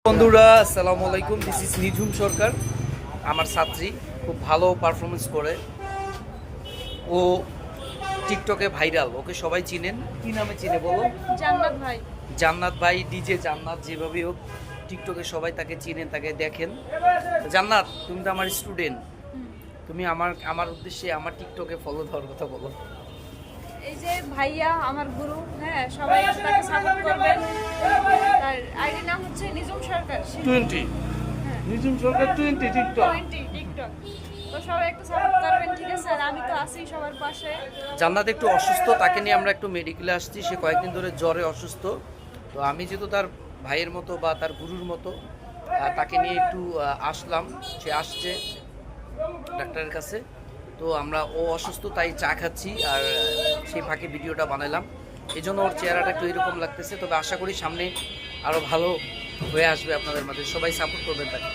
বন্ধুরা আসসালামু আলাইকুম, দিস ইজ নিঝুম সরকার। আমার ছাত্রী খুব ভালো পারফরমেন্স করে, ও টিকটকে ভাইরাল, ওকে সবাই চিনেন। কি নামে চিনে বলো? জান্নাত ভাই। জান্নাত ভাই, ডিজে জান্নাত, যেভাবে হোক টিকটকে সবাই তাকে চিনেন, তাকে দেখেন। জান্নাত, তুমি তো আমার স্টুডেন্ট, তুমি আমার আমার উদ্দেশ্যে আমার টিকটকে ফলো দেওয়ার কথা বলো। এই যে ভাইয়া আমার গুরু, হ্যাঁ সবাই তাকে সাপোর্ট করবেন। তার আইডি নাম হচ্ছে নিঝুম সরকার 20 হ্যাঁ নিঝুম সরকার 20 টিকটক। 20 টিকটক। তো সবাই একটু সাপোর্ট করবেন, ঠিক আছে? আর আমি তো আছি সবার পাশে। জান্নাত একটু অসুস্থ, তাকে নিয়ে আমরা একটু মেডিকেলে আসছি। সে কয়েকদিন ধরে জ্বরে অসুস্থ। তো আমি যেহেতু তার ভাইয়ের মতো বা তার গুরুর মতো, তাকে নিয়ে একটু আসলাম। সে আসছে ডাক্তারের কাছে। তো ও অসুস্থ, তাই চা খাচ্ছি আর সেই ফাঁকে ভিডিওটা বানালাম। এই জন্য ওর চেহারাটা একটু এরকম লাগতেছে, তবে আশা করি সামনে আরও ভালো হয়ে আসবে। আপনাদের মাঝে সবাই সাপোর্ট করবেন তাকে।